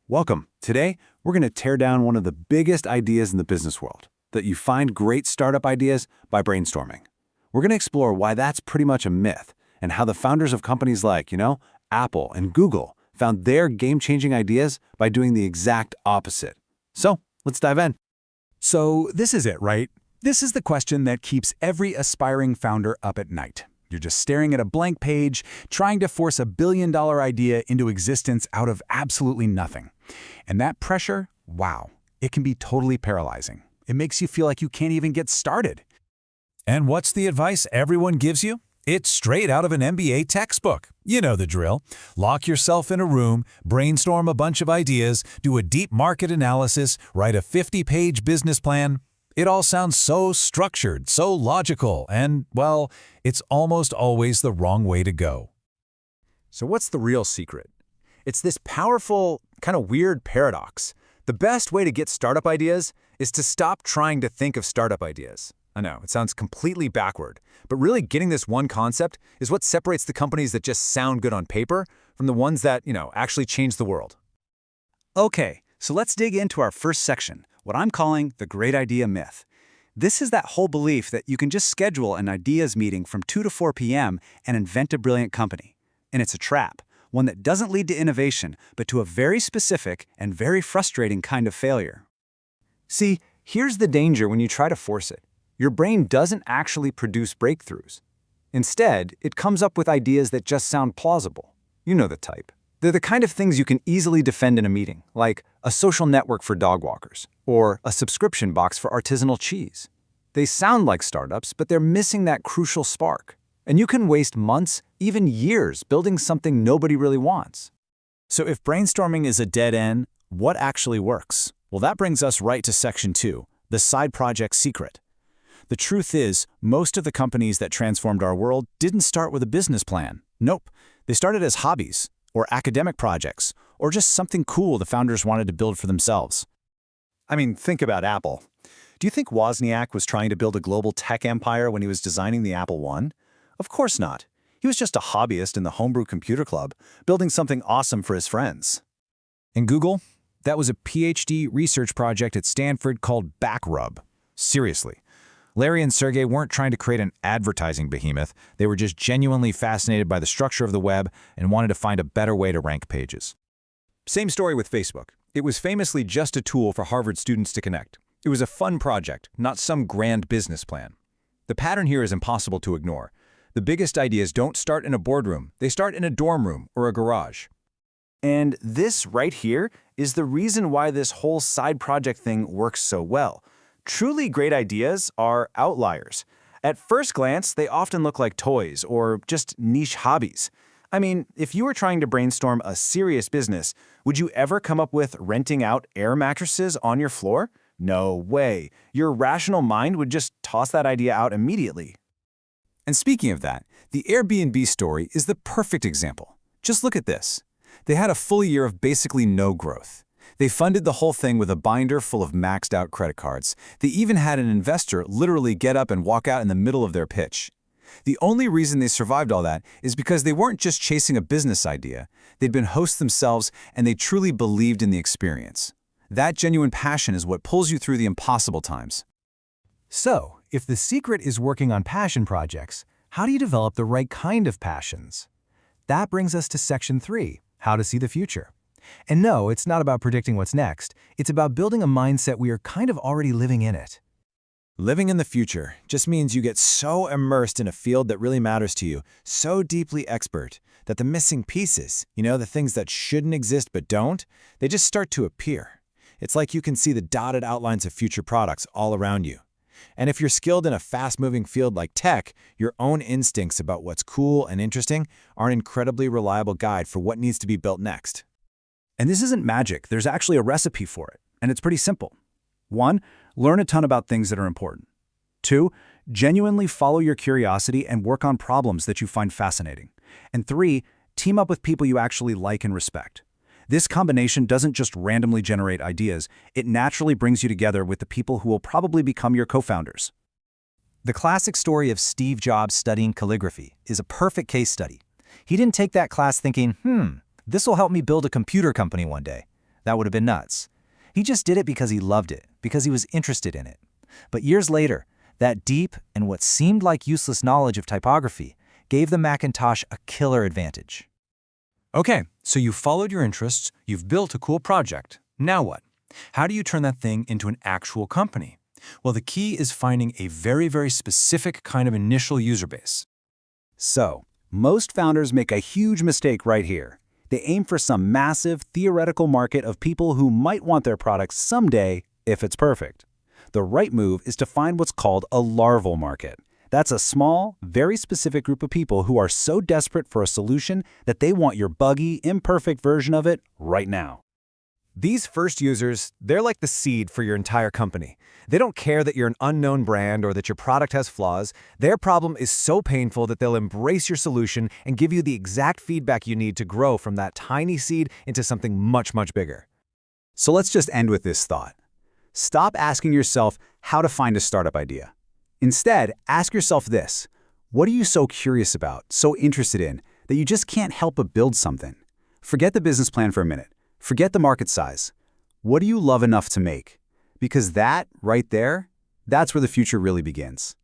Welcome. Today, we're going to tear down one of the biggest ideas in the business world, that you find great startup ideas by brainstorming. We're going to explore why that's pretty much a myth and how the founders of companies like, Apple and Google found their game-changing ideas by doing the exact opposite. So, let's dive in. So this is it, right? This is the question that keeps every aspiring founder up at night. You're just staring at a blank page, trying to force a billion-dollar idea into existence out of absolutely nothing. And that pressure, wow, it can be totally paralyzing. It makes you feel like you can't even get started. And what's the advice everyone gives you? It's straight out of an MBA textbook. You know the drill. Lock yourself in a room, brainstorm a bunch of ideas, do a deep market analysis, write a 50-page business plan. It all sounds so structured, so logical, and, well, it's almost always the wrong way to go. So what's the real secret? It's this powerful, kind of weird paradox. The best way to get startup ideas is to stop trying to think of startup ideas. I know, it sounds completely backward, but really getting this one concept is what separates the companies that just sound good on paper from the ones that, actually change the world. Okay, so let's dig into our first section, what I'm calling the great idea myth. This is that whole belief that you can just schedule an ideas meeting from 2 to 4 p.m. and invent a brilliant company. And it's a trap, one that doesn't lead to innovation, but to a very specific and very frustrating kind of failure. See, here's the danger when you try to force it. Your brain doesn't actually produce breakthroughs. Instead, it comes up with ideas that just sound plausible. You know the type. They're the kind of things you can easily defend in a meeting, like a social network for dog walkers, or a subscription box for artisanal cheese. They sound like startups, but they're missing that crucial spark. And you can waste months, even years, building something nobody really wants. So if brainstorming is a dead end, what actually works? Well, that brings us right to section 2, the side project secret. The truth is, most of the companies that transformed our world didn't start with a business plan. Nope, they started as hobbies, or academic projects, or just something cool the founders wanted to build for themselves. I mean, think about Apple. Do you think Wozniak was trying to build a global tech empire when he was designing the Apple I? Of course not. He was just a hobbyist in the homebrew computer club, building something awesome for his friends. And Google? That was a PhD research project at Stanford called Backrub. Seriously. Larry and Sergey weren't trying to create an advertising behemoth. They were just genuinely fascinated by the structure of the web and wanted to find a better way to rank pages. Same story with Facebook. It was famously just a tool for Harvard students to connect. It was a fun project, not some grand business plan. The pattern here is impossible to ignore. The biggest ideas don't start in a boardroom. They start in a dorm room or a garage. And this right here is the reason why this whole side project thing works so well. Truly great ideas are outliers. At first glance, they often look like toys or just niche hobbies. I mean, if you were trying to brainstorm a serious business, would you ever come up with renting out air mattresses on your floor? No way. Your rational mind would just toss that idea out immediately. And speaking of that, the Airbnb story is the perfect example. Just look at this. They had a full year of basically no growth. They funded the whole thing with a binder full of maxed-out credit cards. They even had an investor literally get up and walk out in the middle of their pitch. The only reason they survived all that is because they weren't just chasing a business idea. They'd been hosts themselves, and they truly believed in the experience. That genuine passion is what pulls you through the impossible times. So, if the secret is working on passion projects, how do you develop the right kind of passions? That brings us to section 3, how to see the future. And no, it's not about predicting what's next. It's about building a mindset we are kind of already living in it. Living in the future just means you get so immersed in a field that really matters to you, so deeply expert, that the missing pieces, the things that shouldn't exist but don't, they just start to appear. It's like you can see the dotted outlines of future products all around you. And if you're skilled in a fast-moving field like tech, your own instincts about what's cool and interesting are an incredibly reliable guide for what needs to be built next. And this isn't magic. There's actually a recipe for it, and it's pretty simple. 1, learn a ton about things that are important. 2, genuinely follow your curiosity and work on problems that you find fascinating. And 3, team up with people you actually like and respect. This combination doesn't just randomly generate ideas, it naturally brings you together with the people who will probably become your co-founders. The classic story of Steve Jobs studying calligraphy is a perfect case study. He didn't take that class thinking, this will help me build a computer company one day. That would have been nuts. He just did it because he loved it, because he was interested in it. But years later, that deep and what seemed like useless knowledge of typography gave the Macintosh a killer advantage. Okay, so you followed your interests, you've built a cool project. Now what? How do you turn that thing into an actual company? Well, the key is finding a very, very specific kind of initial user base. So, most founders make a huge mistake right here. They aim for some massive, theoretical market of people who might want their products someday if it's perfect. The right move is to find what's called a larval market. That's a small, very specific group of people who are so desperate for a solution that they want your buggy, imperfect version of it right now. These first users, they're like the seed for your entire company. They don't care that you're an unknown brand or that your product has flaws. Their problem is so painful that they'll embrace your solution and give you the exact feedback you need to grow from that tiny seed into something much, much bigger. So let's just end with this thought. Stop asking yourself how to find a startup idea. Instead, ask yourself this: what are you so curious about, so interested in, that you just can't help but build something? Forget the business plan for a minute. Forget the market size. What do you love enough to make? Because that, right there, that's where the future really begins.